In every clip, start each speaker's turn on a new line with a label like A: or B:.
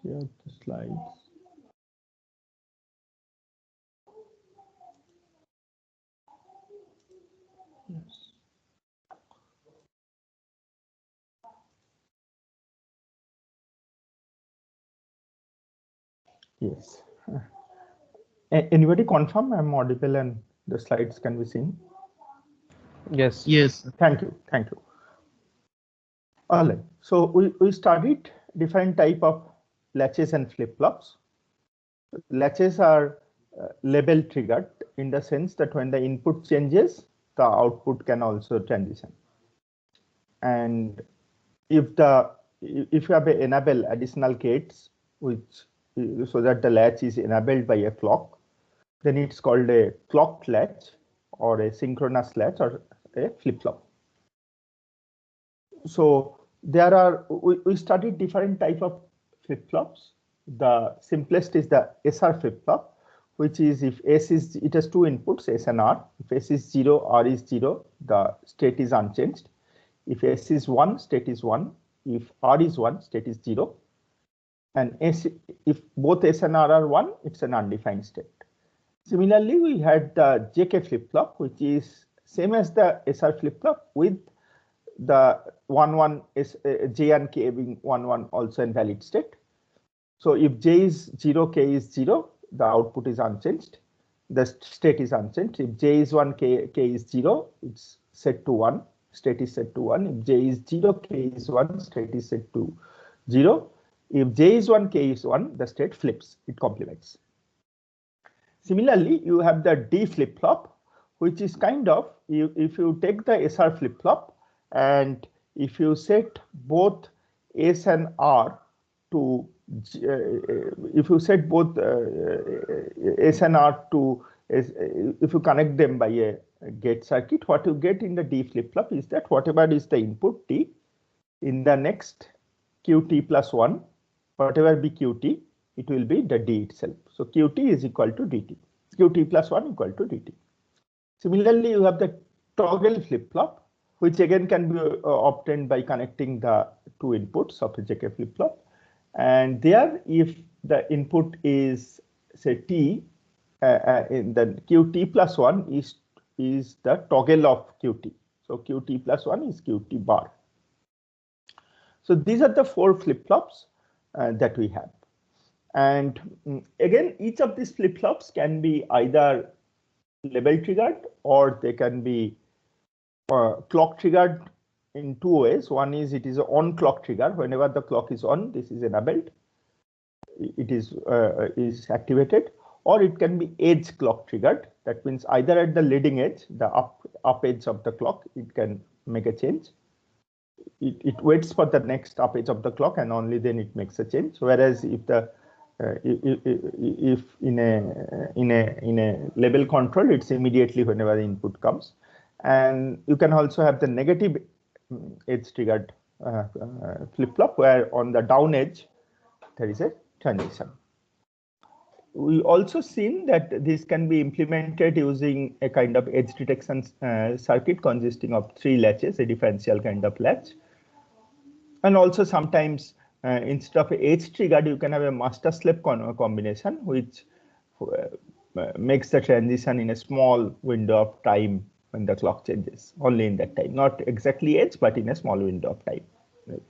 A: share the slides. Yes. Yes. Anybody confirm I'm audible and the slides can be seen?
B: Yes.
C: Yes.
A: Thank you. Thank you. All right. So we studied different type of latches and flip-flops. Latches are label triggered in the sense that when the input changes, the output can also transition. And if you have a enable additional gates, which so that the latch is enabled by a clock, then it's called a clocked latch or a synchronous latch or a flip-flop. So there are we studied different type of flip-flops. The simplest is the SR flip-flop, which is if S is, it has two inputs, S and R. If S is 0, R is 0, the state is unchanged. If S is 1, state is 1. If R is 1, state is 0. And if both S and R are 1, it's an undefined state. Similarly, we had the JK flip-flop, which is same as the SR flip-flop with the 1 is J and K being 1 also in valid state. So if J is 0, K is 0, the output is unchanged. The state is unchanged. If J is 1, K is 0, it's set to 1. State is set to 1. If J is 0, K is 1, state is set to 0. If J is 1, K is 1, the state flips. It complements. Similarly, you have the D flip-flop, which is kind of, if you take the SR flip-flop and if you set both S and R to, if you set both S and R to, if you connect them by a gate circuit, what you get in the D flip-flop is that whatever is the input T, in the next QT plus 1, whatever be QT, it will be the D itself. So QT is equal to DT. QT plus 1 equal to DT. Similarly, you have the toggle flip-flop, which again can be obtained by connecting the two inputs of a JK flip-flop. And there, if the input is, say, T, in the QT plus 1 is the toggle of QT. So QT plus 1 is QT bar. So these are the 4 flip-flops that we have. And again, each of these flip-flops can be either label triggered or they can be clock triggered in 2 ways. One is it is an on clock trigger. Whenever the clock is on, this is enabled. It is activated, or it can be edge clock triggered. That means either at the leading edge, the up edge of the clock, it can make a change. It waits for the next up edge of the clock and only then it makes a change. Whereas if the if in a label control, it's immediately whenever the input comes. And you can also have the negative edge triggered flip-flop, where on the down edge there is a transition. We also seen that this can be implemented using a kind of edge detection circuit consisting of 3 latches, a differential kind of latch. And also sometimes instead of edge triggered, you can have a master-slave combination, which makes the transition in a small window of time when the clock changes, only in that time, not exactly edge, but in a small window of time,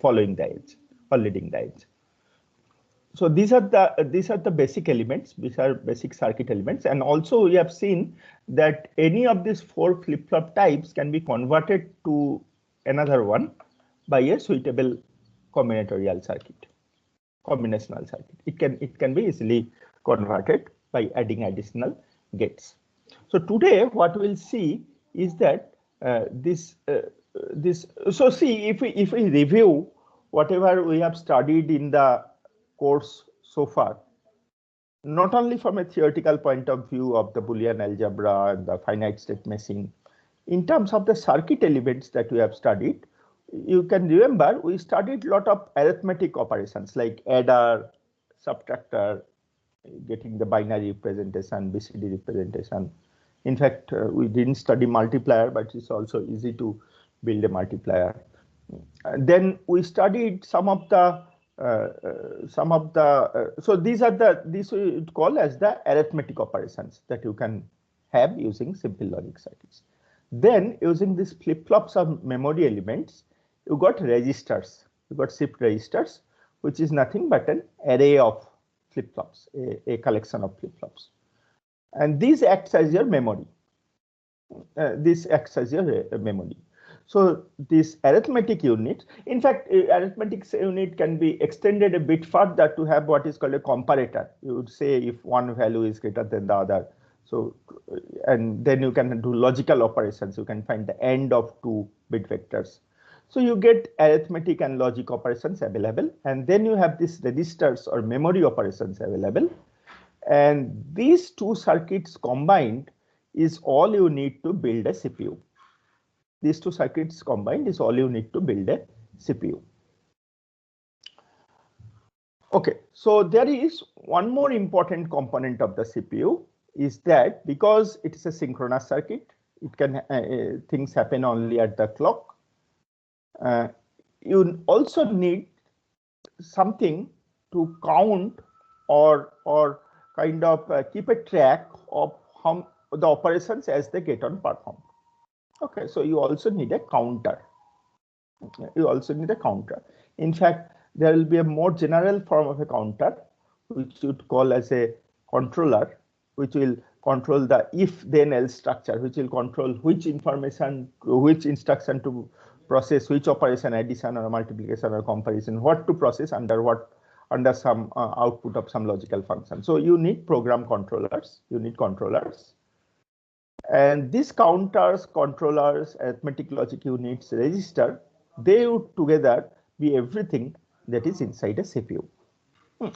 A: following the edge or leading the edge. So these are the basic elements. These are basic circuit elements, and also we have seen that any of these 4 flip-flop types can be converted to another one by a suitable combinatorial circuit, combinational circuit. It can be easily converted by adding additional gates. So today what we'll see is that so see, if we review whatever we have studied in the course so far, not only from a theoretical point of view of the Boolean algebra and the finite state machine, in terms of the circuit elements that we have studied, you can remember we studied a lot of arithmetic operations like adder, subtractor, getting the binary representation, BCD representation. In fact, we didn't study multiplier, but it's also easy to build a multiplier. Then we studied some of the some of the so these we would call as the arithmetic operations that you can have using simple logic circuits. Then using these flip-flops of memory elements, you got registers, you got shift registers, which is nothing but an array of flip-flops, a collection of flip-flops, and these acts as your memory. This acts as your memory. So this arithmetic unit, in fact, arithmetic unit can be extended a bit further to have what is called a comparator. You would say if one value is greater than the other. So, and then you can do logical operations. You can find the end of two bit vectors. So you get arithmetic and logic operations available, and then you have these registers or memory operations available. And these two circuits combined is all you need to build a CPU. These two circuits combined is all you need to build a CPU. Okay, so there is one more important component of the CPU is that because it is a synchronous circuit, it can things happen only at the clock. You also need something to count or kind of keep a track of how the operations as they get on performed. Okay, so you also need a counter. You also need a counter. In fact, there will be a more general form of a counter, which you would call as a controller, which will control the if then else structure, which will control which information, which instruction to process, which operation, addition or multiplication or comparison, what to process under some output of some logical function. So you need program controllers, you need controllers. And these counters, controllers, arithmetic logic units, register, they would together be everything that is inside a CPU.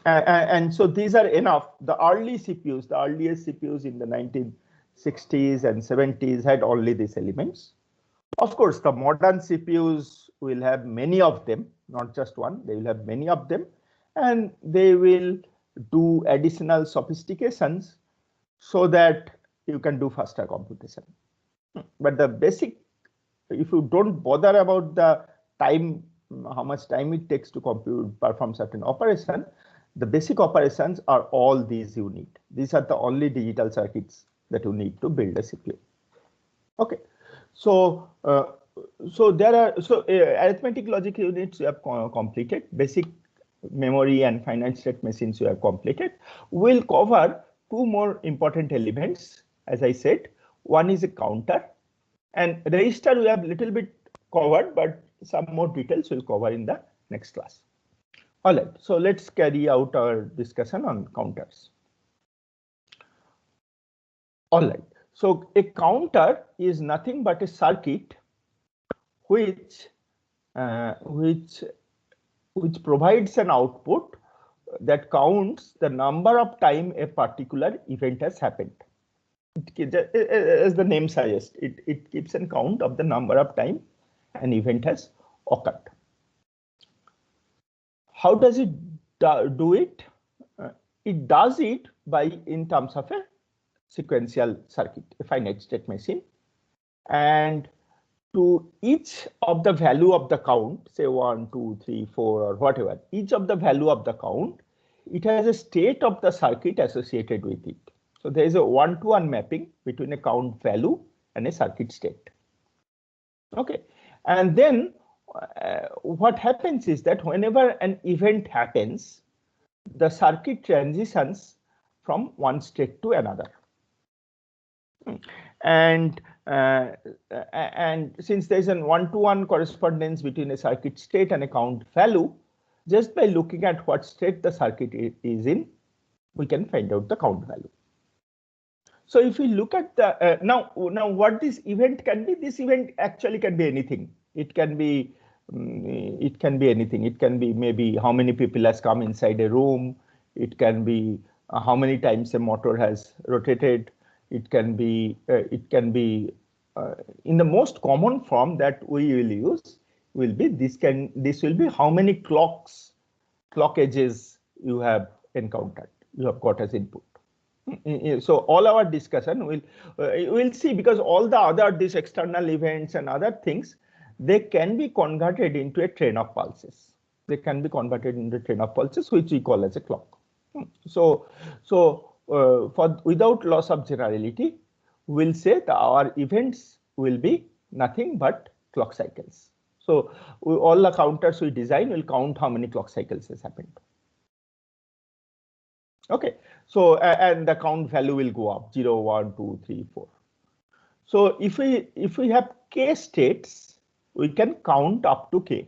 A: And so these are enough. The early CPUs, the earliest CPUs in the 1960s and 70s had only these elements. Of course, the modern CPUs will have many of them, not just one, they will have many of them, and they will do additional sophistications so that you can do faster computation. But the basic, if you don't bother about the time, how much time it takes to perform certain operation, the basic operations are all these you need. These are the only digital circuits that you need to build a CPU. Okay, so arithmetic logic units you have completed, basic memory and finite state machines you have completed. We'll cover two more important elements. As I said, one is a counter, and register we have little bit covered, but some more details we'll cover in the next class. All right, so let's carry out our discussion on counters. All right, so a counter is nothing but a circuit which provides an output that counts the number of time a particular event has happened. As the name suggests, it keeps an count of the number of time an event has occurred. How does it do it? It does it in terms of a sequential circuit, a finite state machine, and to each of the value of the count, say 1, 2, 3, 4, or whatever, each of the value of the count, it has a state of the circuit associated with it. So there is a one-to-one mapping between a count value and a circuit state. Okay, and then what happens is that whenever an event happens, the circuit transitions from one state to another. And since there is a one-to-one correspondence between a circuit state and a count value, just by looking at what state the circuit is in, we can find out the count value. So if we look at the now what this event can be, this event actually can be anything. It can be anything. It can be maybe how many people has come inside a room. It can be how many times a motor has rotated. It can be in the most common form that we will use will be this will be how many clock edges you have encountered, you have got as input. So all our discussion we'll see, because all the other these external events and other things, they can be converted into a train of pulses. They can be converted into train of pulses, which we call as a clock. So without loss of generality, we'll say that our events will be nothing but clock cycles. So all the counters we design will count how many clock cycles has happened. Okay, so and the count value will go up 0, 1, 2, 3, 4. So if we have k states, we can count up to k.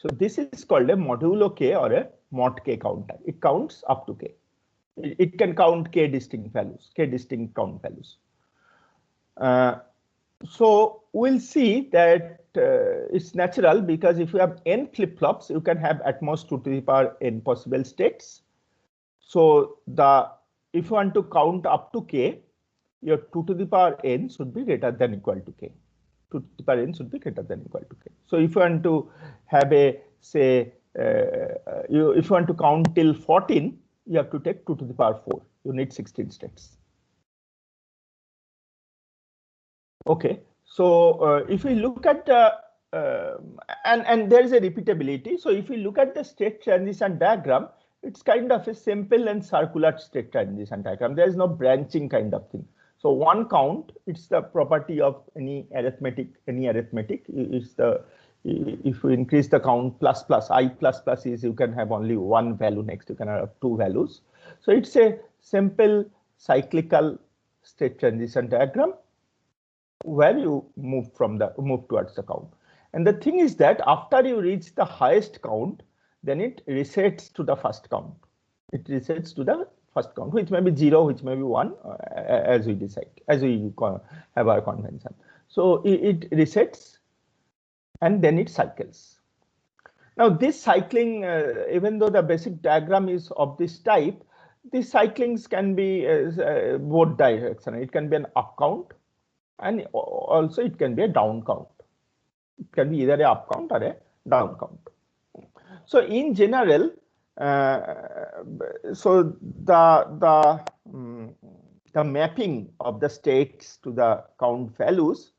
A: So this is called a modulo k or a mod k counter. It counts up to k. It can count k distinct values, k distinct count values. So we'll see that it's natural, because if you have n flip-flops, you can have at most 2 to the power n possible states. So if you want to count up to k, your 2 to the power n should be greater than equal to k. 2 to the power n should be greater than equal to k. So if you want to have a, say, if you want to count till 14, you have to take 2 to the power 4. You need 16 states. Okay, so if we look at and there is a repeatability. So if we look at the state transition diagram, it's kind of a simple and circular state transition diagram. There is no branching kind of thing. So one count, it's the property of any arithmetic. Is the, if you increase the count plus I plus is, you can have only one value next, you can have two values. So it's a simple cyclical state transition diagram where you move towards the count. And the thing is that after you reach the highest count, then it resets to the first count. It resets to the first count, which may be 0, which may be 1, as we decide, as we have our convention. So it resets and then it cycles. Now this cycling, even though the basic diagram is of this type, these cyclings can be both directional. It can be an up count, and also it can be a down count. It can be either a up count or a down count. So in general, so the mapping of the states to the count values,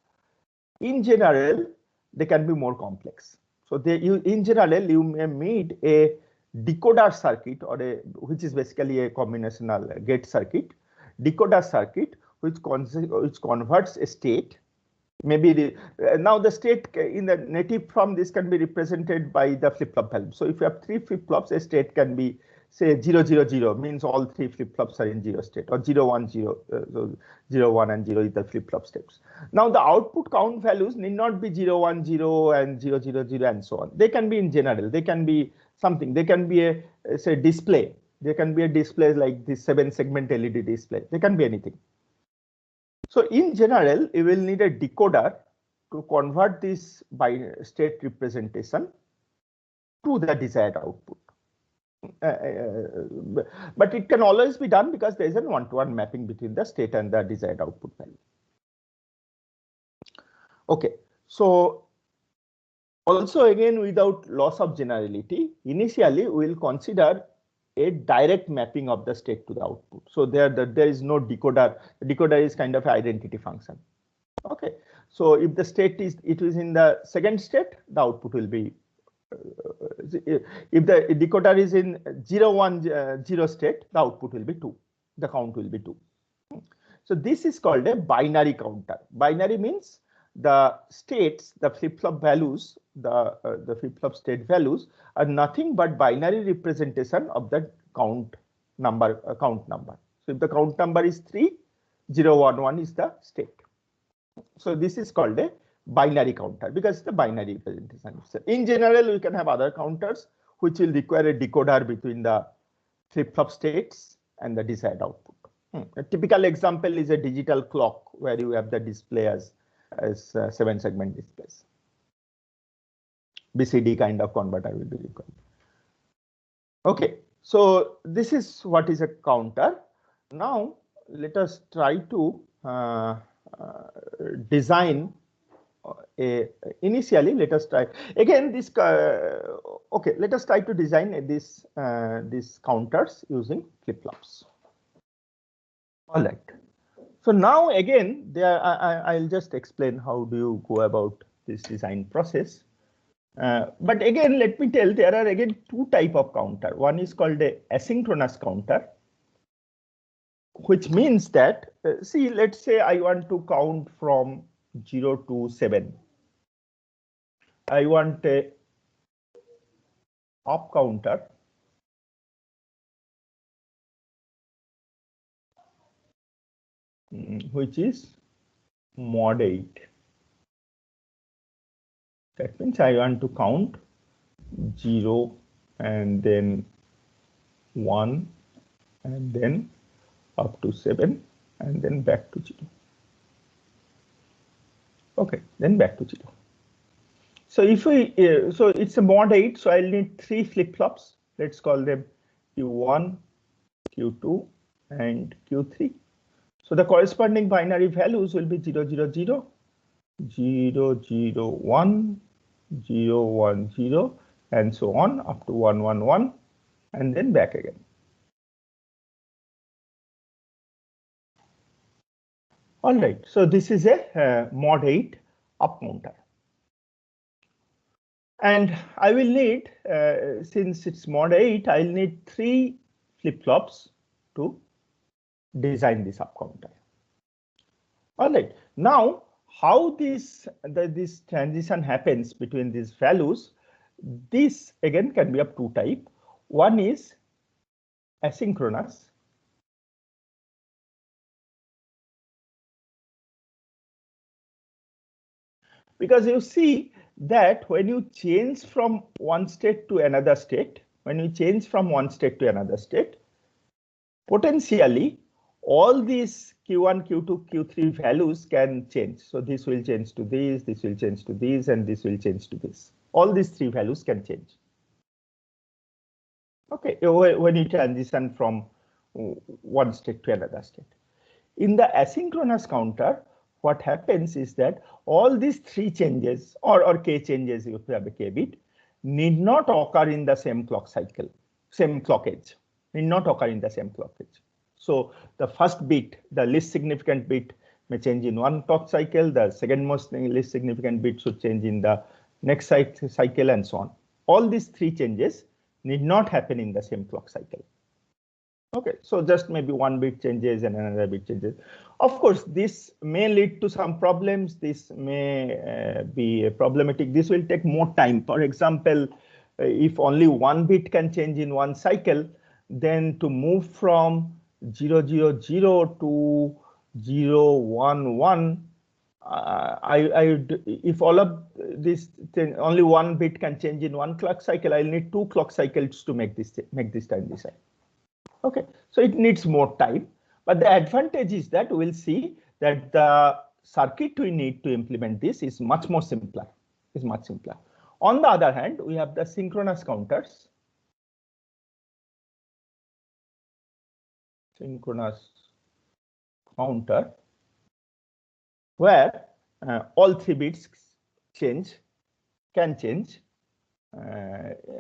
A: in general, they can be more complex. So in general, you may need a decoder circuit, or which is basically a combinational gate circuit, decoder circuit, which converts a state. Maybe now the state in the native form, this can be represented by the flip-flop value. So if you have 3 flip-flops, a state can be, say, 0, 0, 0, means all 3 flip-flops are in 0 state, or 0, 1, 0, so 0, 1 and 0 is the flip-flop steps. Now the output count values need not be 0, 1, 0 and 0, 0, 0 and so on. They can be in general. They can be something. They can be a, say, display. There can be a display like this 7-segment LED display. They can be anything. So in general, you will need a decoder to convert this by state representation to the desired output. But it can always be done because there is a one-to-one mapping between the state and the desired output value. Okay, so also again, without loss of generality, initially we will consider a direct mapping of the state to the output. So there is no decoder. The decoder is kind of an identity function. Okay, so if the state is in the second state, the output will be. If the decoder is in 0, 1, 0 state, the output will be 2. The count will be 2. So this is called a binary counter. Binary means the states, the flip-flop values, the flip-flop state values are nothing but binary representation of the count number. So if the count number is 3, 0, 1, 1 is the state. So this is called a binary counter because it's the binary representation. So in general, we can have other counters which will require a decoder between the flip-flop states and the desired output. A typical example is a digital clock where you have the display as 7-segment displays. BCD kind of converter will be required. Okay, so this is what is a counter. Now let us try to design initially. Let us try again this. Okay, let us try to design this these counters using flip-flops. All right. So now again, I'll just explain how do you go about this design process. But again, let me tell, there are again two type of counter. One is called a asynchronous counter, which means that, see, let's say I want to count from 0 to 7. I want a up counter which is mod 8. That means I want to count 0 and then 1 and then up to 7 and then back to 0. Okay, then back to 0. So if we, so it's a mod 8, so I'll need 3 flip-flops. Let's call them Q1, Q2, and Q3. So the corresponding binary values will be 0, 0, 0, 0, 0, 1, 0, 1, 0, and so on up to 1, 1, 1, and then back again. All right, so this is a mod 8 up counter. And I will need, since it's mod 8, I'll need 3 flip-flops to design this up counter. All right, now how this transition happens between these values, this again can be of two types. One is asynchronous. Because you see that when you change from one state to another state, potentially all these Q1, Q2, Q3 values can change. So this will change to this will change to this, and this will change to this. All these 3 values can change. Okay, when you transition from one state to another state. In the asynchronous counter, what happens is that all these 3 changes or k changes, if you have a k bit, need not occur in the same clock cycle, same clock edge, need not occur in the same clock edge. So the first bit, the least significant bit, may change in one clock cycle, the second most least significant bit should change in the next cycle, and so on. All these 3 changes need not happen in the same clock cycle. Okay, so just maybe one bit changes and another bit changes. Of course, this may lead to some problems. This may be problematic. This will take more time. For example, if only one bit can change in one cycle, then to move from 0, 0, 0 to 0, 1, 1, if all of this only one bit can change in one clock cycle, I'll need 2 clock cycles to make this transition. Okay, so it needs more time, but the advantage is that we'll see that the circuit we need to implement this is much more simpler. On the other hand, we have the synchronous counters. Synchronous counter, where all 3 bits can change,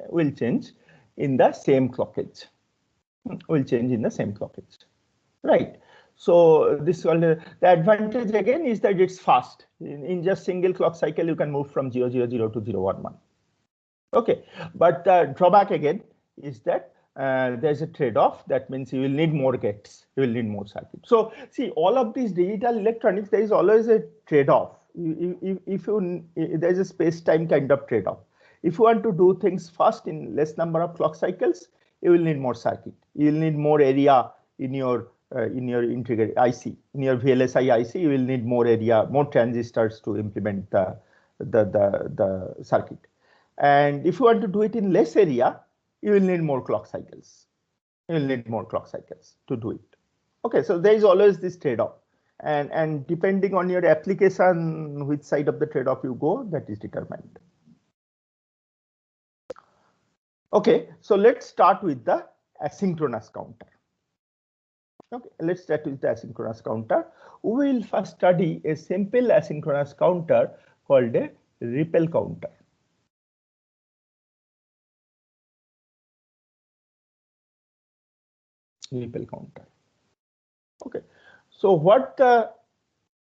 A: will change in the same clock edge. Right? So this the advantage again is that it's fast. In just single clock cycle, you can move from 0, 0, 0 to 0, 1, 1. Okay, but the drawback again is that there's a trade-off. That means you will need more gates, you will need more circuits. So see, all of these digital electronics, there is always a trade-off. There's a space-time kind of trade-off. If you want to do things fast in less number of clock cycles, you will need more circuit. You will need more area in your integrated IC, in your VLSI IC. You will need more area, more transistors to implement the circuit. And if you want to do it in less area, you will need more clock cycles. You will need more clock cycles to do it. Okay, so there is always this trade-off, and depending on your application, which side of the trade-off you go, that is determined. Okay, so let's start with the asynchronous counter. Okay, let's start with the asynchronous counter. We will first study a simple asynchronous counter called a ripple counter. Ripple counter. Okay, so what the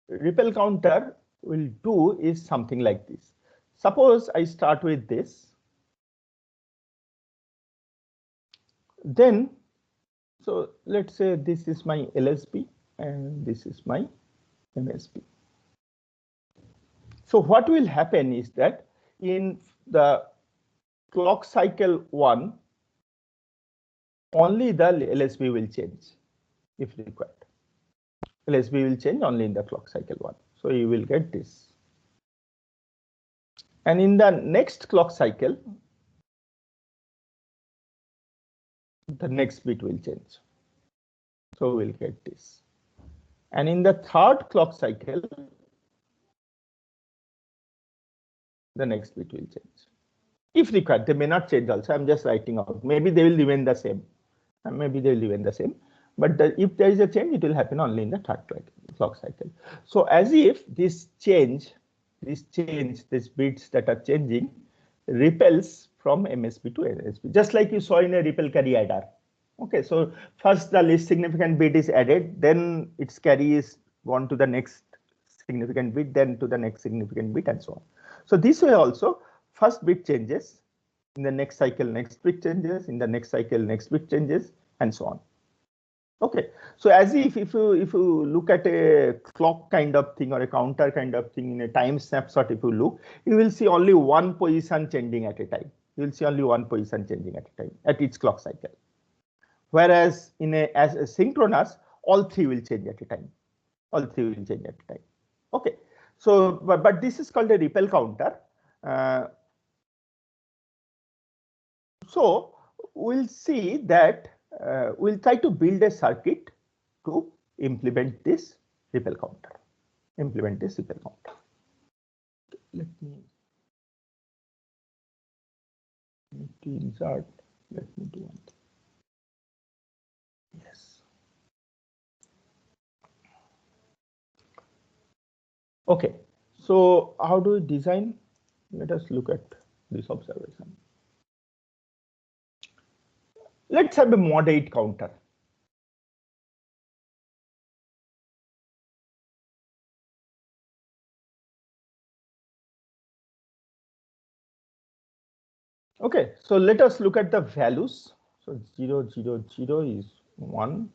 A: ripple counter will do is something like this. Suppose I start with this. Then, so let's say this is my LSB and this is my MSB. So what will happen is that in the clock cycle 1, only the LSB will change if required. LSB will change only in the clock cycle 1. So you will get this. And in the next clock cycle, the next bit will change. So we'll get this. And in the third clock cycle, the next bit will change. If required, they may not change also. I'm just writing out. Maybe they will remain the same. And maybe they will remain the same. But if there is a change, it will happen only in the third clock cycle. So as if this change, these bits that are changing, ripples from MSB to NSB, just like you saw in a ripple carry adder. Okay, so first the least significant bit is added, then its carry is gone to the next significant bit, then to the next significant bit, and so on. So this way also, first bit changes, in the next cycle, next bit changes, in the next cycle, next bit changes, and so on. Okay, so as if you look at a clock kind of thing or a counter kind of thing in a time snapshot, if you look, you will see only one position changing at a time. You will see only one position changing at a time at each clock cycle. Whereas as a synchronous, all three will change at a time. All three will change at a time. Okay, so but this is called a ripple counter. So we'll see that we'll try to build a circuit to implement this ripple counter. Let me insert. Let me do one thing. Yes. Okay. So how do we design? Let us look at this observation. Let's have a mod 8 counter. Okay, so let us look at the values. So 0, 0, 0 is 1.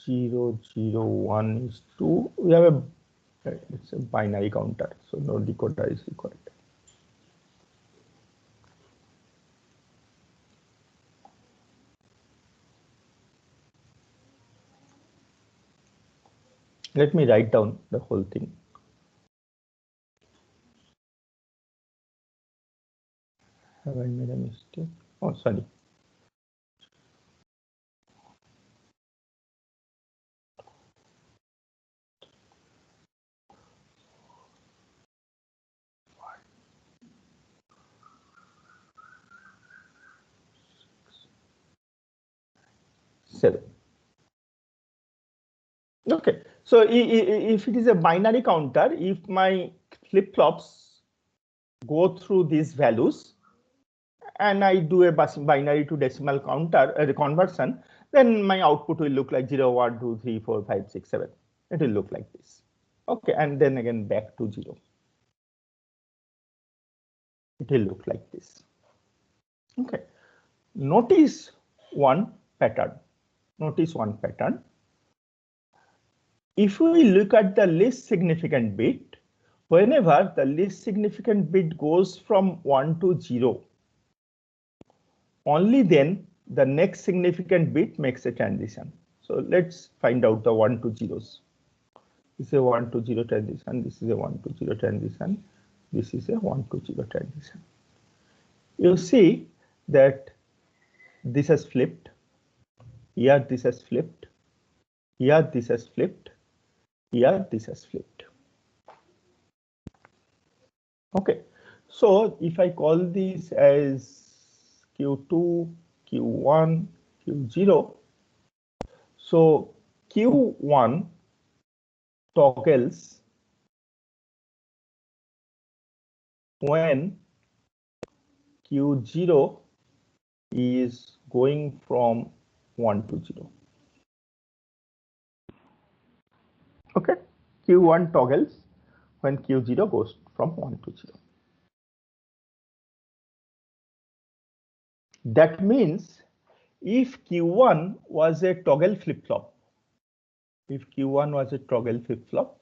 A: 0, 0, 1 is 2. We have it's a binary counter, so no decoder is required. Let me write down the whole thing. Have I made a mistake? Oh, sorry. Seven. Okay, so if it is a binary counter, if my flip-flops go through these values and I do a binary to decimal counter conversion, then my output will look like 0, 1, 2, 3, 4, 5, 6, 7. It will look like this. Okay, and then again back to 0. It will look like this. Okay, notice one pattern. If we look at the least significant bit, whenever the least significant bit goes from 1 to 0, only then the next significant bit makes a transition. So let's find out the 1 to 0s. This is a 1 to 0 transition. This is a 1 to 0 transition. This is a 1 to 0 transition. You see that this has flipped. Here this has flipped. Here this has flipped. Here this has flipped. Okay, so if I call these as Q2, Q1, Q0, so Q1 toggles when Q0 is going from 1 to 0. Okay, Q1 toggles when Q0 goes from 1 to 0. That means if Q1 was a toggle flip-flop, if Q1 was a toggle flip-flop,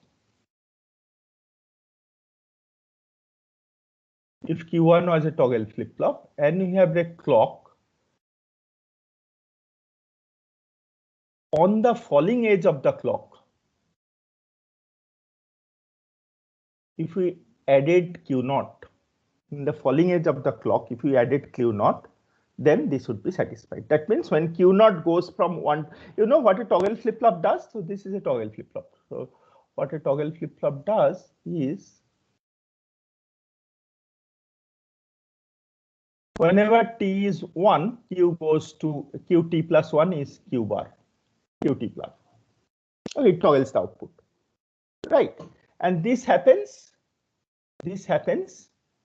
A: if Q1 was a toggle flip-flop and you have a clock on the falling edge of the clock, if we added Q0 in the falling edge of the clock, if we added Q0, then this would be satisfied. That means when Q0 goes from 1, you know what a toggle flip-flop does? So this is a toggle flip-flop. So what a toggle flip-flop does is whenever T is 1, Q goes to Qt plus 1 is Q bar, Qt plus. Okay, it toggles the output, right? And this happens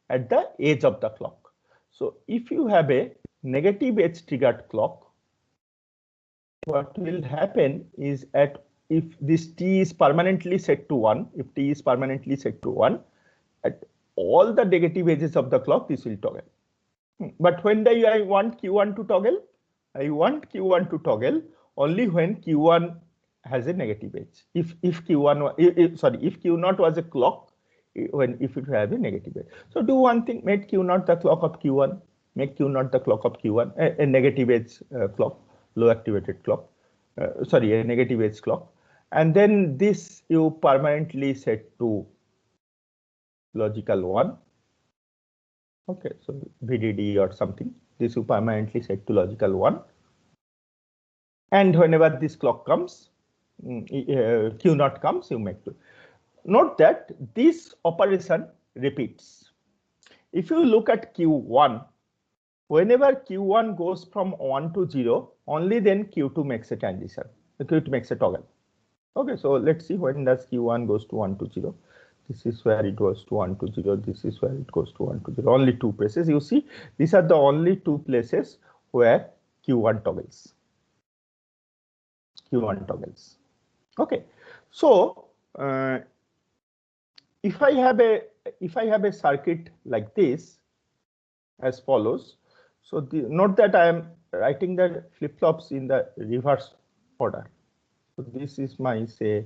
A: at the edge of the clock. So if you have a negative edge triggered clock, what will happen is if this T is permanently set to 1, if T is permanently set to 1, at all the negative edges of the clock, this will toggle. But when I want Q1 to toggle, I want Q1 to toggle only when Q1 has a negative edge. If Q0 was a clock, if it have a negative edge. So do one thing, make Q0 the clock of Q1, make Q0 the clock of Q1, a negative edge clock, low activated clock, a negative edge clock. And then this you permanently set to logical 1. Okay, so VDD or something, this you permanently set to logical 1. And whenever this clock comes, Q0 comes, you make 2. Note that this operation repeats. If you look at Q1, whenever Q1 goes from 1 to 0, only then Q2 makes a transition. Q2 makes a toggle. Okay, so let's see when does Q1 goes to 1 to 0. This is where it goes to 1 to 0. This is where it goes to 1 to 0. Only 2 places. You see, these are the only 2 places where Q1 toggles. Q1 toggles. Okay, so if I have a circuit like this, as follows. So note that I am writing the flip-flops in the reverse order. So this is my say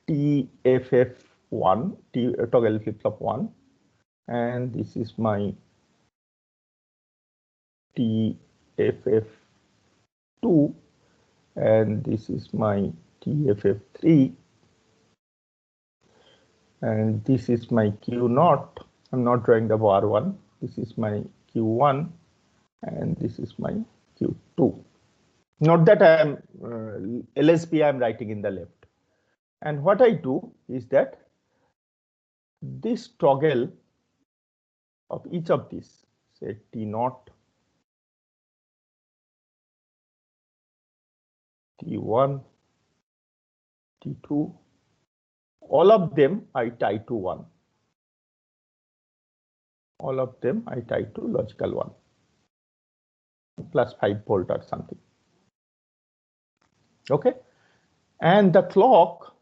A: TFF1, toggle flip-flop 1, and this is my TFF2, and this is my TFF3, and this is my Q0. I'm not drawing the bar 1. This is my Q1, and this is my Q2. Note that I am LSB I am writing in the left. And what I do is that this toggle of each of these, say T0, T1, T2, all of them I tie to 1. All of them I tie to logical 1, plus 5 volt or something. Okay, and the clock,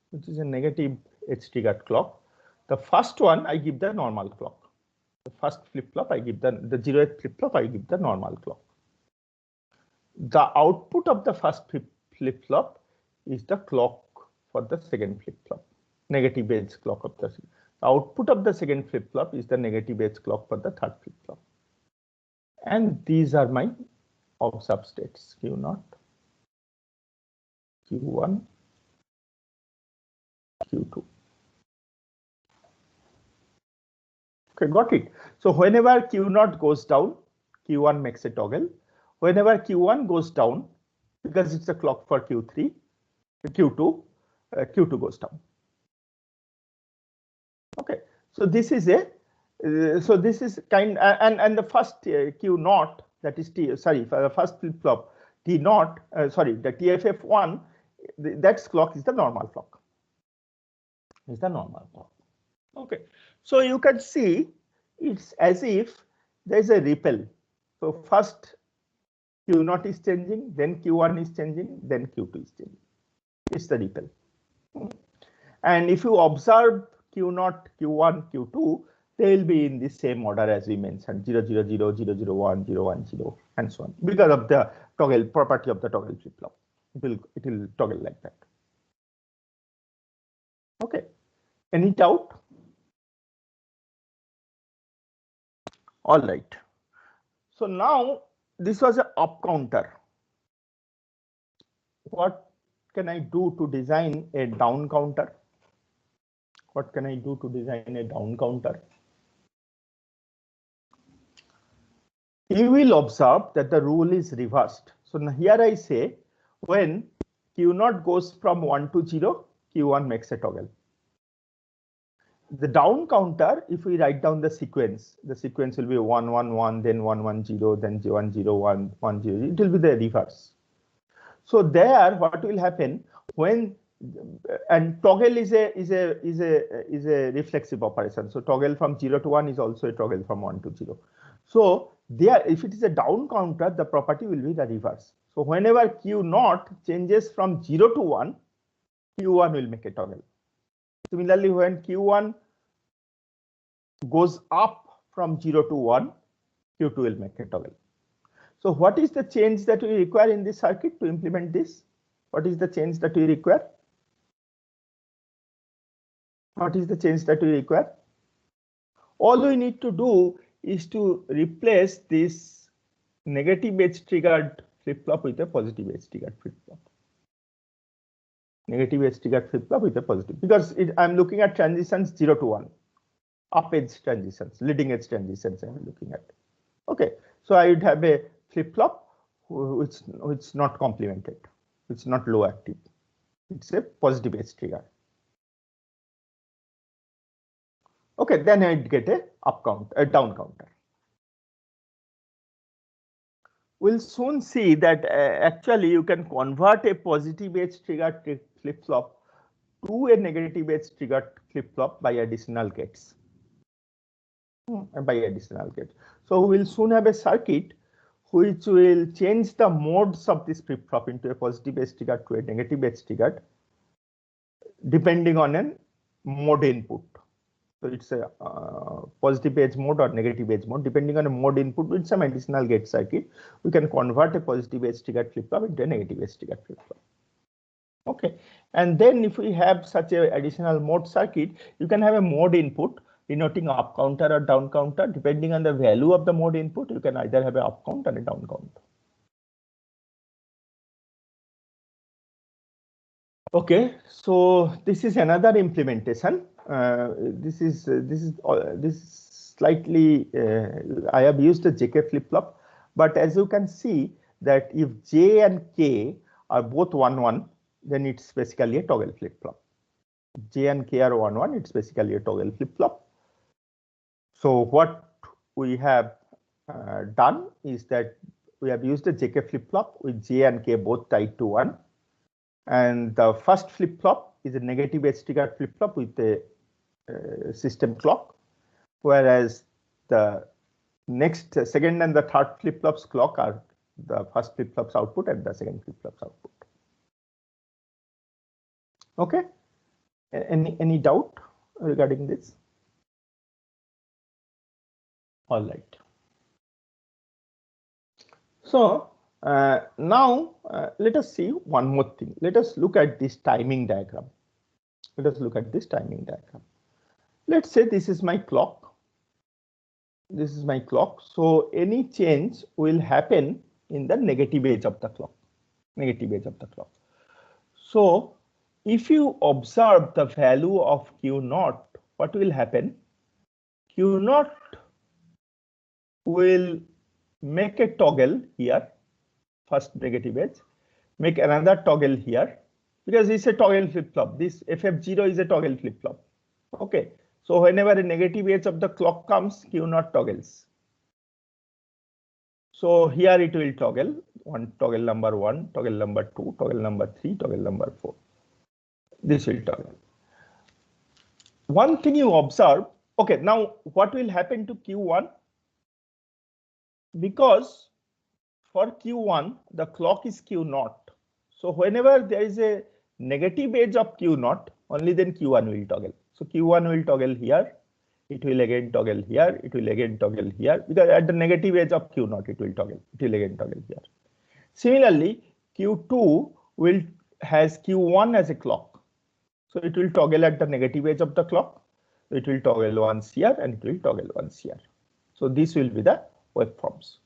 A: which is a negative edge triggered clock, the first one I give the normal clock. The first flip-flop I give the 0th flip-flop I give the normal clock. The output of the first flip-flop is the clock for the second flip-flop, negative edge clock of the output of the second flip-flop is the negative edge clock for the third flip-flop. And these are my observed states, Q0, Q1, Q2. Okay, got it. So whenever Q0 goes down, Q1 makes a toggle. Whenever Q1 goes down, because it's a clock for Q2, Q2 goes down. Okay, so this is a kind and the first Q0, that is for the first flip-flop T0, the TFF1, that clock is the normal clock. Okay, so you can see it's as if there is a ripple. So first Q0 is changing, then Q1 is changing, then Q2 is changing. It's the ripple. And if you observe Q0, Q1, Q2, they will be in the same order as we mentioned, 0, 0, 0, 0, 0, 1, 0, 1, 0, and so on, because of the toggle property of the toggle flip-flop. It will toggle like that. Okay, any doubt? All right. So now this was an up counter. What can I do to design a down counter? What can I do to design a down counter? You will observe that the rule is reversed. So now here I say when Q0 goes from 1 to 0, Q1 makes a toggle. The down counter, if we write down the sequence will be 1, 1, 1, then 1, 1, 0, then 1, 0, 1, 1, 0. It will be the reverse. So there, what will happen when, and toggle is a reflexive operation. So toggle from 0 to 1 is also a toggle from 1 to 0. So there, if it is a down counter, the property will be the reverse. So whenever Q0 changes from 0 to 1, Q1 will make a toggle. Similarly, when Q1 goes up from 0 to 1, Q2 will make a toggle. So what is the change that we require in this circuit to implement this? What is the change that we require? What is the change that we require? All we need to do is to replace this negative edge triggered flip-flop with a positive edge triggered flip-flop. Negative edge triggered flip-flop with a positive, because I'm looking at transitions 0 to 1, up edge transitions, leading edge transitions I'm looking at. Okay, so I would have a flip-flop which not complemented, it's not low active, it's a positive edge trigger. Okay, then I'd get a down counter. We'll soon see that actually you can convert a positive edge triggered flip-flop to a negative edge triggered flip-flop by additional gates. So we'll soon have a circuit which will change the modes of this flip-flop into a positive edge triggered to a negative edge triggered, depending on a mode input. So it's a positive edge mode or negative edge mode, depending on a mode input with some additional gate circuit. We can convert a positive edge triggered flip-flop into a negative edge triggered flip-flop. Okay, and then if we have such a additional mode circuit, you can have a mode input denoting up counter or down counter. Depending on the value of the mode input, you can either have an up count or a down count. Okay, so this is another implementation. This is slightly, I have used a JK flip-flop, but as you can see that if J and K are both 1, 1, then it's basically a toggle flip-flop. J and K are 1, 1, it's basically a toggle flip-flop. So what we have done is that we have used a JK flip-flop with J and K both tied to 1. And the first flip-flop is a negative edge triggered flip-flop with a system clock, whereas the next, second and the third flip-flops clock are the first flip-flop's output and the second flip-flop's output. Okay, any doubt regarding this? All right. So now let us see one more thing. Let us look at this timing diagram. Let's say this is my clock. So any change will happen in the negative edge of the clock. So if you observe the value of Q0, what will happen? Q0 will make a toggle here, first negative edge, make another toggle here, because it's a toggle flip-flop. This FF0 is a toggle flip-flop. Okay, so whenever a negative edge of the clock comes, Q0 toggles. So here it will toggle, toggle number 1, toggle number 2, toggle number 3, toggle number 4. This will toggle. One thing you observe, okay, now what will happen to Q1? Because for Q1, the clock is Q0. So whenever there is a negative edge of Q0, only then Q1 will toggle. So Q1 will toggle here. It will again toggle here. It will again toggle here, because at the negative edge of Q0, it will toggle. It will again toggle here. Similarly, Q2 has Q1 as a clock. So it will toggle at the negative edge of the clock. It will toggle once here and it will toggle once here. So this will be the waveforms.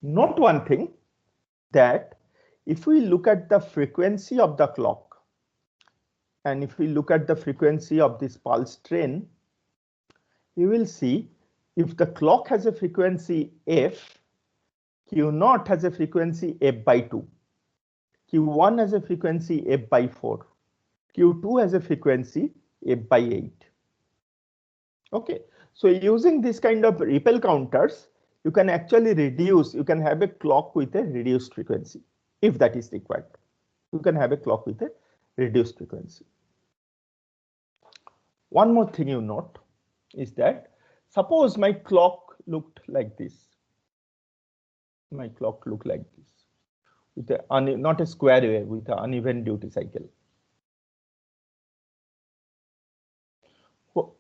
A: Note one thing, that if we look at the frequency of the clock, and if we look at the frequency of this pulse train, you will see if the clock has a frequency f, Q0 has a frequency f by 2, Q1 has a frequency f by 4, Q2 has a frequency f by 8. Okay, so using this kind of ripple counters, you can actually reduce, you can have a clock with a reduced frequency if that is required. You can have a clock with a reduced frequency. One more thing you note is that suppose my clock looked like this. My clock looked like this, with a not a square wave, with an uneven duty cycle.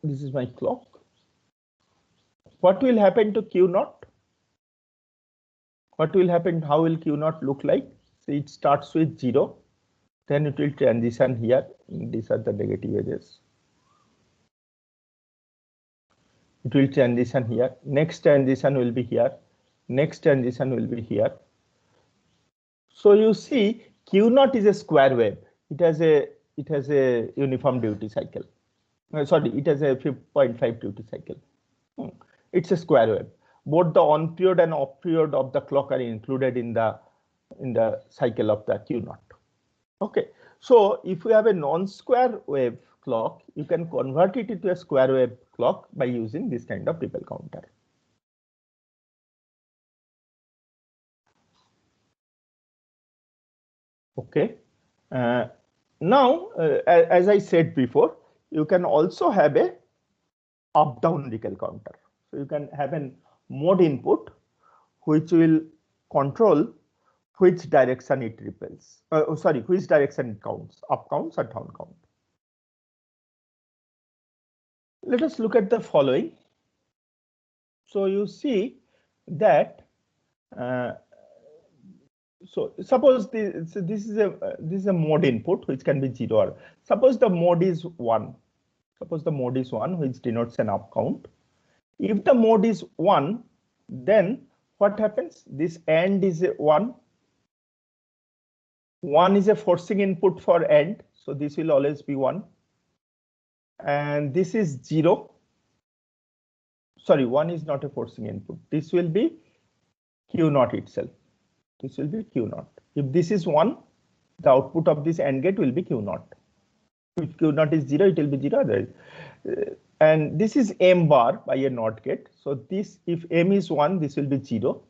A: This is my clock. What will happen to Q0? What will happen? How will Q0 look like? So it starts with 0, then it will transition here. These are the negative edges. It will transition here. Next transition will be here. Next transition will be here. So you see, Q0 is a square wave. It has a uniform duty cycle. Sorry, it has a 5.5 duty cycle. It's a square wave. Both the on period and off period of the clock are included in the cycle of the Q0. Okay, so if you have a non-square wave clock, you can convert it into a square wave clock by using this kind of ripple counter. Okay, now as I said before, you can also have a up-down ripple counter. So you can have a mode input which will control which direction it ripples. Which direction it counts, up counts or down count. Let us look at the following. So you see that so suppose this is a mode input which can be 0 or suppose the mode is 1. Suppose the mode is 1, which denotes an up count. If the mode is 1, then what happens? This AND is a 1. 1 is a forcing input for AND, so this will always be 1. And this is 0. Sorry, 1 is not a forcing input. This will be Q0 itself. This will be Q0. If this is 1, the output of this AND gate will be Q0. If Q0 is 0, it will be 0. And this is M bar by a NOT gate. So this, if M is 1, this will be 0.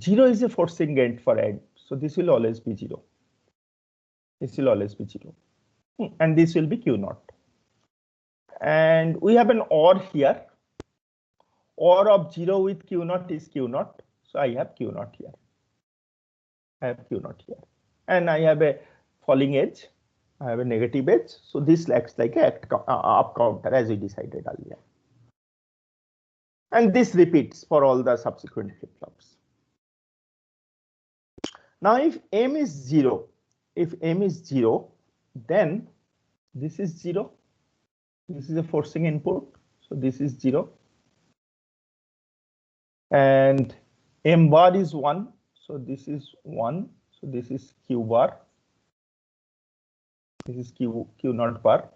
A: 0 is a forcing gate for AND. So this will always be 0. This will always be 0. And this will be Q0. And we have an OR here. OR of 0 with Q0 is Q0. So I have Q0 here. I have Q0 here. And I have a falling edge. I have a negative edge. So this acts like a up counter as we decided earlier. And this repeats for all the subsequent flip-flops. Now if M is 0, then this is 0. This is a forcing input. So this is 0. And M bar is 1. So this is 1. So this is Q bar. This is Q0 bar.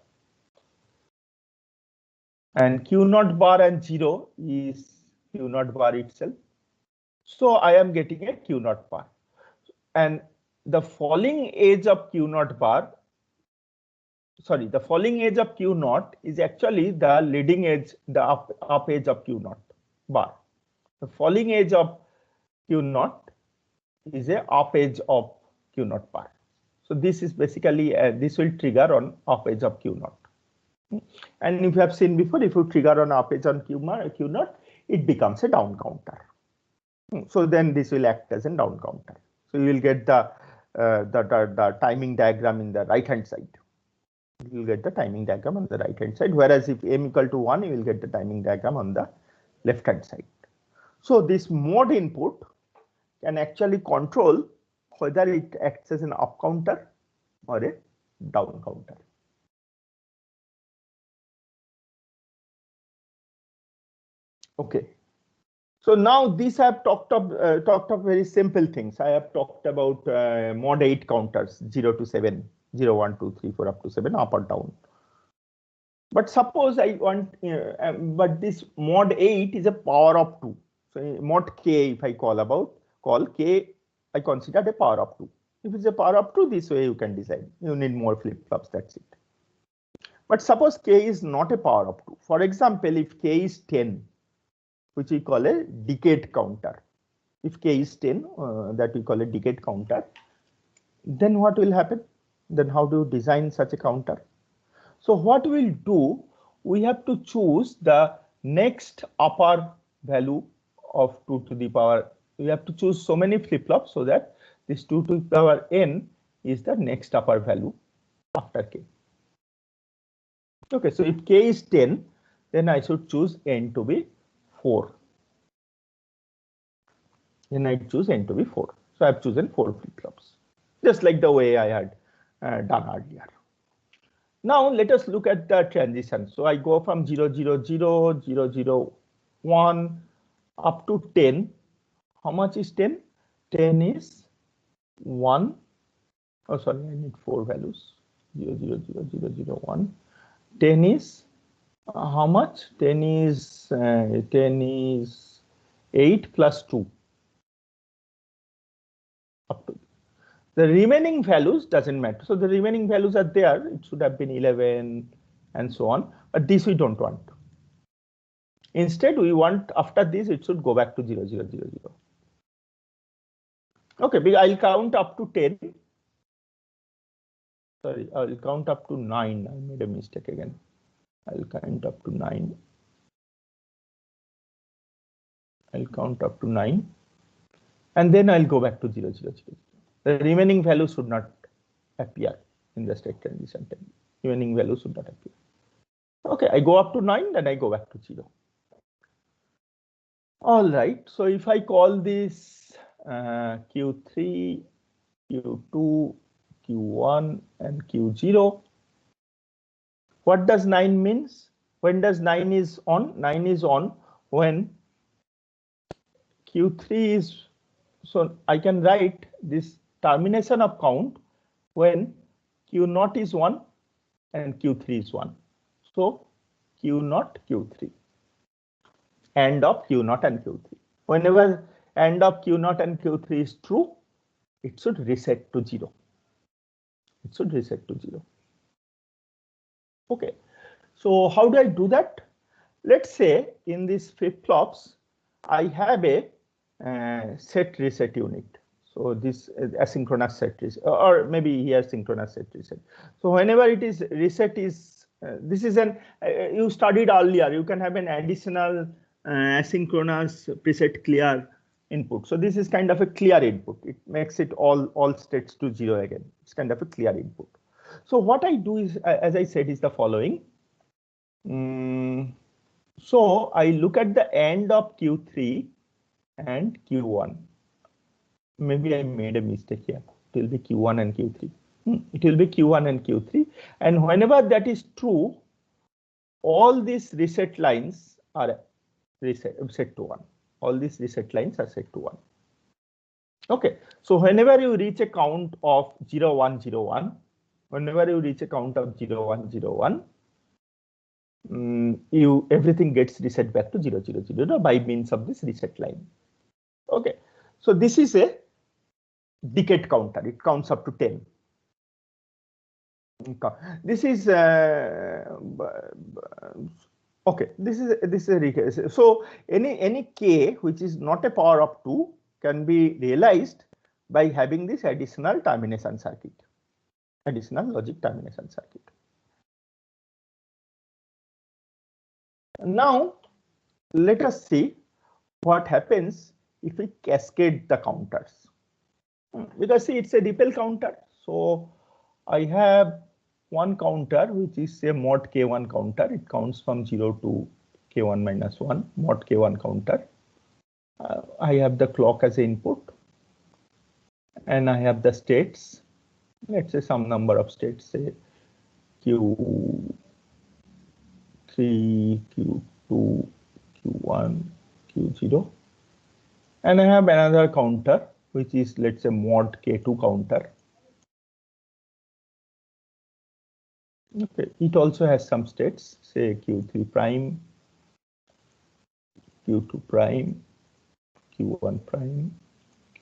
A: And Q0 bar and 0 is Q0 bar itself. So I am getting a Q0 bar. And the falling edge of Q0 bar, sorry, the falling edge of Q0 is actually the leading edge, the up edge of Q0 bar. The falling edge of Q0 is a up edge of Q0 bar. So this is basically, this will trigger on up edge of Q0. And if you have seen before, if you trigger on up edge on Q0, it becomes a down counter. So then this will act as a down counter. So you will get the timing diagram in the right hand side. You will get the timing diagram on the right hand side, whereas if m equal to 1, you will get the timing diagram on the left hand side. So this mode input can actually control whether it acts as an up counter or a down counter. Okay. So now these I have talked of very simple things. I have talked about mod 8 counters 0 to 7, 0, 1, 2, 3, 4 up to 7, up or down. But suppose I want, but this mod 8 is a power of 2. So mod k, if I call k, I consider a power of 2. If it's a power of 2, this way you can decide. You need more flip-flops, that's it. But suppose k is not a power of 2. For example, if k is 10, which we call a decade counter. If k is 10, that we call a decade counter, then what will happen? Then how do you design such a counter? So what we'll do, we have to choose the next upper value of 2 to the power. We have to choose so many flip-flops so that this 2 to the power n is the next upper value after k. Okay, so if k is 10, then I should choose n to be 4. Then I choose n to be 4. So I've chosen 4 flip-flops, just like the way I had done earlier. Now let us look at the transition. So I go from 0, 0, 0, 0, 0, 1 up to 10. How much is 10? 10 is 1. Oh, sorry, I need 4 values. 0, 0, 0, 0, 0, 1. 10 is how much? 10 is 8 plus 2. Up to the remaining values doesn't matter. So the remaining values are there. It should have been 11 and so on. But this we don't want. Instead, we want after this, it should go back to 0, 0, 0, 0. Okay, I'll count up to 10. Sorry, I'll count up to 9. I made a mistake again. I'll count up to 9. I'll count up to 9. And then I'll go back to 0, 0, 0, 0. The remaining values should not appear in the state transition table. Remaining values should not appear. Okay, I go up to 9, then I go back to 0. All right, so if I call this Q3, Q2, Q1, and Q0, what does 9 means? When does 9 is on? 9 is on when Q3 is, so I can write this termination of count when Q0 is 1 and Q3 is 1. So Q0, Q3. End of Q0 and Q3. Whenever end of Q0 and Q3 is true, it should reset to 0. It should reset to 0. Okay, so how do I do that? Let's say in these flip-flops, I have a set reset unit. So this is asynchronous set reset, or maybe here synchronous set reset. So whenever it is reset is, this is an, you studied earlier, you can have an additional asynchronous preset clear input. So this is kind of a clear input. It makes it all states to 0 again. It's kind of a clear input. So what I do is, as I said, is the following. So I look at the end of Q3 and Q1. Maybe I made a mistake here. It will be Q1 and Q3. It will be Q1 and Q3. And whenever that is true, all these reset lines are set to 1. All these reset lines are set to 1. Okay, so whenever you reach a count of 0, 1, 0, 1, whenever you reach a count of 0, 1, 0, 1, everything gets reset back to 0, 0, 0, 0 by means of this reset line. Okay, so this is a decade counter. It counts up to 10. This is okay. This is a recase. So any k which is not a power of 2 can be realized by having this additional termination circuit, additional logic termination circuit. Now let us see what happens if we cascade the counters. Because see, it's a ripple counter. So I have one counter, which is a mod K1 counter. It counts from 0 to K1 minus 1, mod K1 counter. I have the clock as input, and I have the states. Let's say some number of states, say Q3, Q2, Q1, Q0. And I have another counter, which is, let's say, mod K2 counter. Okay, it also has some states, say Q3 prime, Q2 prime, Q1 prime,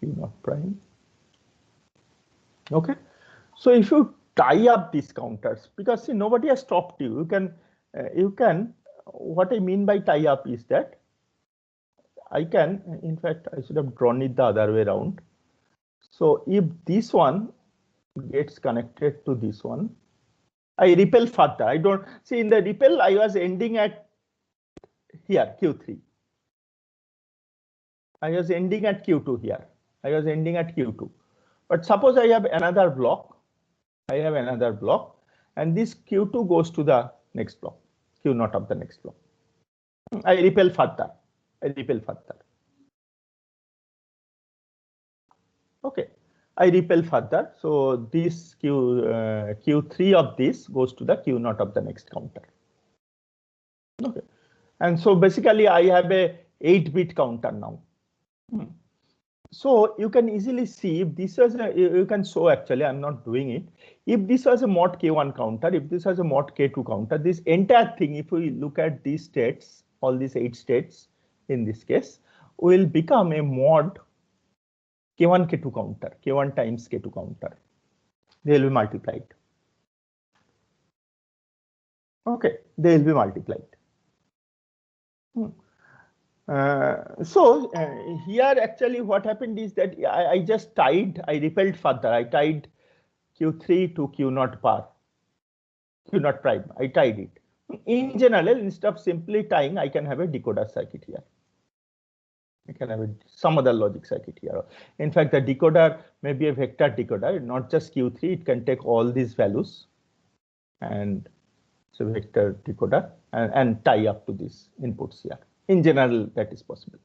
A: Q0 prime. Okay, so if you tie up these counters, because see, nobody has stopped you, you can, what I mean by tie up is that I can, in fact, I should have drawn it the other way around. So if this one gets connected to this one, I repel further. I don't see in the repel, I was ending at here, Q3. I was ending at Q2 here. I was ending at Q2. But suppose I have another block. I have another block, and this Q2 goes to the next block, Q0 of the next block. I repel further. I repel further. Okay, I repel further. So this Q3 of this goes to the Q0 of the next counter. Okay, and so basically I have a 8-bit counter now. So you can easily see if this was you can show, actually I'm not doing it. If this was a mod K1 counter, if this was a mod K2 counter, this entire thing, if we look at these states, all these 8 states in this case, will become a mod K1 K2 counter, K1 times K2 counter. They will be multiplied. Okay, they will be multiplied. Here actually what happened is that I just tied, I repelled further. I tied Q3 to Q0 par, Q0 prime. I tied it. In general, instead of simply tying, I can have a decoder circuit here. I can have some other logic circuit here. In fact, the decoder may be a vector decoder, not just Q3. It can take all these values and it's a vector decoder and tie up to these inputs here. In general, that is possible.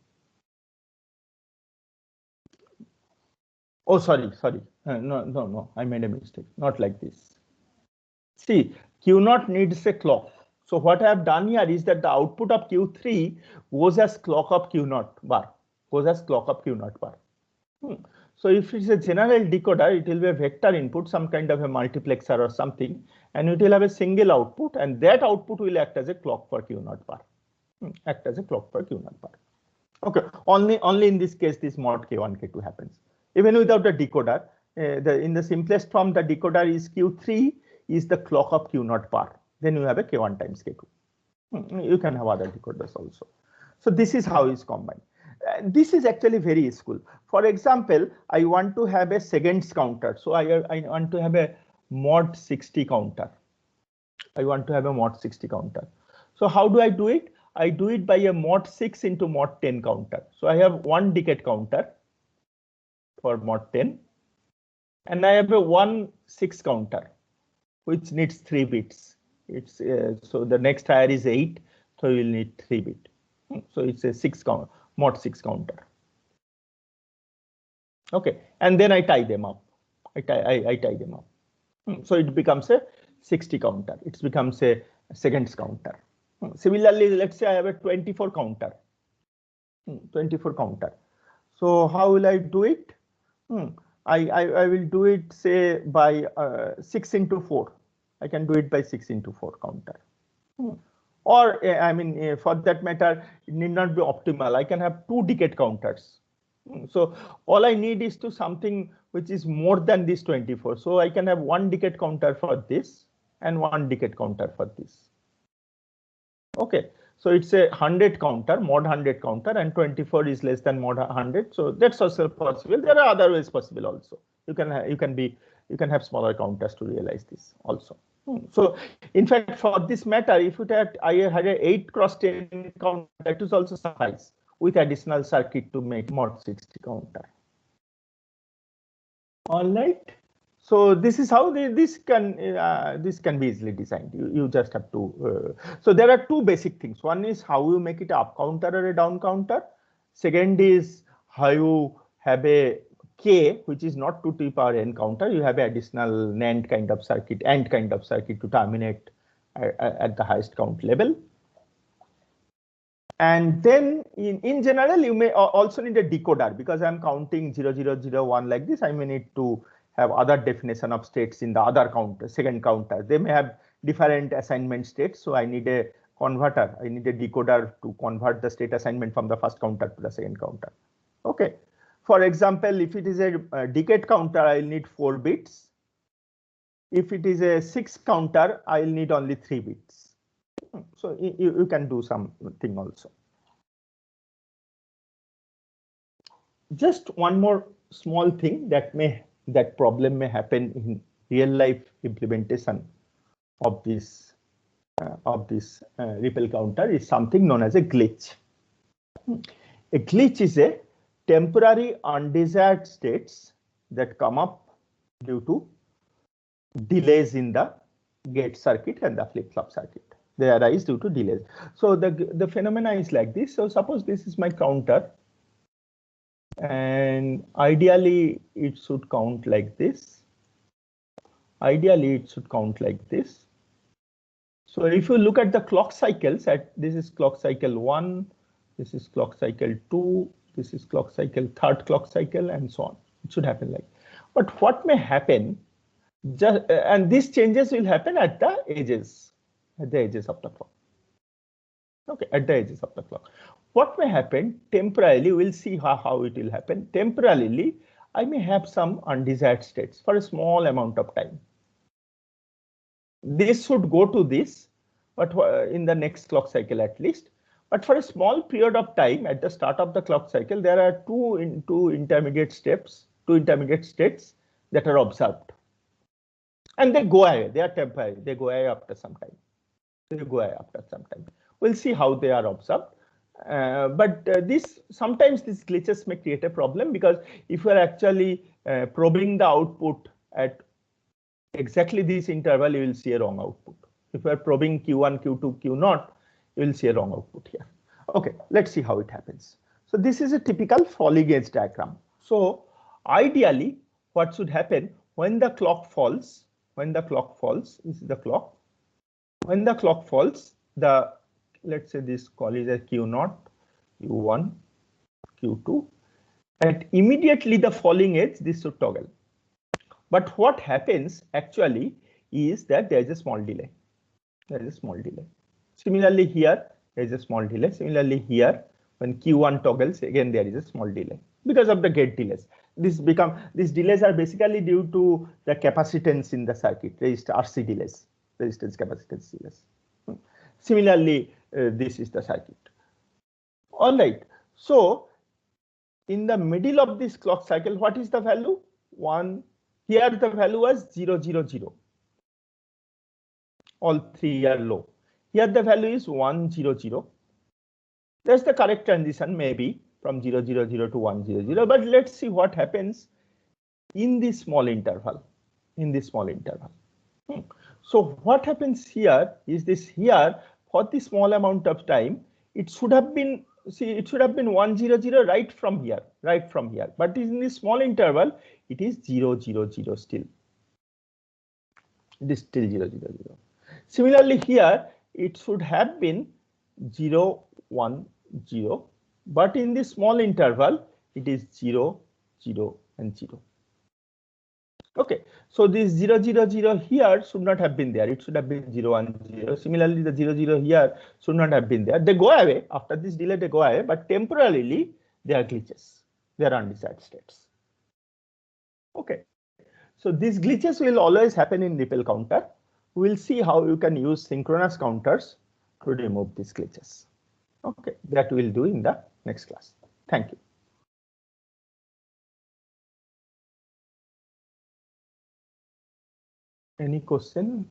A: Oh, sorry. No, I made a mistake. Not like this. See, Q0 needs a clock. So what I have done here is that the output of Q3 goes as clock of Q0 bar, goes as clock of Q0 bar. So if it's a general decoder, it will be a vector input, some kind of a multiplexer or something, and it will have a single output, and that output will act as a clock for Q0 bar. Act as a clock for Q0 bar. Okay, only in this case this mod K1 K2 happens. Even without the decoder, in the simplest form, the decoder is Q3 is the clock of Q0 bar. Then you have a K1 times K2. You can have other decoders also. So this is how it's combined. This is actually very useful. For example, I want to have a seconds counter. So I want to have a mod 60 counter. I want to have a mod 60 counter. So how do I do it? I do it by a mod 6 into mod 10 counter. So I have 1 decade counter for mod 10, and I have a 1/6 counter, which needs 3 bits. It's so the next higher is 8, so you will need 3 bit. So it's a 6 count, mod 6 counter. Okay, and then I tie them up. I tie them up. So it becomes a 60 counter. It becomes a seconds counter. Similarly, let's say I have a 24 counter. 24 counter. So how will I do it? I will do it, say, by 6 into 4. I can do it by 6 into 4 counter. Or I mean, for that matter, it need not be optimal. I can have 2 decade counters. So all I need is to something which is more than this 24. So I can have 1 decade counter for this and 1 decade counter for this. Okay, so it's a 100 counter, mod 100 counter, and 24 is less than mod 100. So that's also possible. There are other ways possible also. You can have smaller counters to realize this also. So in fact, for this matter, if I had a 8x10 counter, that is also suffice with additional circuit to make mod 60 counter. All right. So this is how this can be easily designed. You just have to. So there are two basic things. One is how you make it a up counter or a down counter. Second is how you have a k, which is not 2 to the power n counter. You have an additional NAND kind of circuit, AND kind of circuit to terminate at the highest count level. And then in general, you may also need a decoder, because I'm counting 0001 like this. I may need to have other definition of states in the other counter, second counter. They may have different assignment states. So I need a converter. I need a decoder to convert the state assignment from the first counter to the second counter. Okay. For example, if it is a decade counter, I'll need 4 bits. If it is a 6 counter, I'll need only 3 bits. So you can do something also. Just one more small thing that problem may happen in real life implementation of this ripple counter is something known as a glitch. A glitch is a temporary undesired states that come up due to delays in the gate circuit and the flip-flop circuit. They arise due to delays. So the phenomena is like this. So suppose this is my counter, and ideally it should count like this. Ideally it should count like this. So if you look at the clock cycles, this is clock cycle 1, this is clock cycle 2, this is clock cycle 3rd clock cycle, and so on. It should happen like. But what may happen, and these changes will happen at the edges of the clock. Okay, at the edges of the clock. What may happen temporarily, we'll see how it will happen. Temporarily, I may have some undesired states for a small amount of time. This should go to this, but in the next clock cycle at least. But for a small period of time at the start of the clock cycle, there are two intermediate states that are observed. And they go away, they are temporary, they go away after some time. We'll see how they are observed. But sometimes these glitches may create a problem, because if you are actually probing the output at exactly this interval, you will see a wrong output. If you are probing Q1, Q2, Q0, you will see a wrong output here. Okay, let's see how it happens. So this is a typical falling edge diagram. So ideally, what should happen when the clock falls? This is the clock. When the clock falls, let's say this call is a Q0, Q1, Q2, and immediately the falling edge, this should toggle. But what happens actually is that there is a small delay. Similarly here, there is a small delay. Similarly here, when Q1 toggles, again there is a small delay because of the gate delays. These delays are basically due to the capacitance in the circuit, RC delays, resistance capacitance delays. Similarly, this is the circuit. All right. So in the middle of this clock cycle, what is the value? 1. Here the value was 0, 0, 0. All 3 are low. Here the value is 1, 0, 0. That's the correct transition, maybe from 0, 0, 0 to 1, 0, 0. But let's see what happens in this small interval. So what happens here is this here, for the small amount of time, it should have been 1, 0, 0 right from here. But in this small interval, it is 0, 0, 0 still. It is still 0, 0, 0. Similarly here, it should have been 0, 1, 0. But in this small interval, it is 0, 0, and 0. Okay, so this 0, 0, 0 here should not have been there. It should have been 0, 1, 0. Similarly, the 0, 0 here should not have been there. They go away after this delay. They go away, but temporarily they are glitches. They are undesired states. Okay, so these glitches will always happen in ripple counter. We'll see how you can use synchronous counters to remove these glitches. Okay, that we'll do in the next class. Thank you. Any question?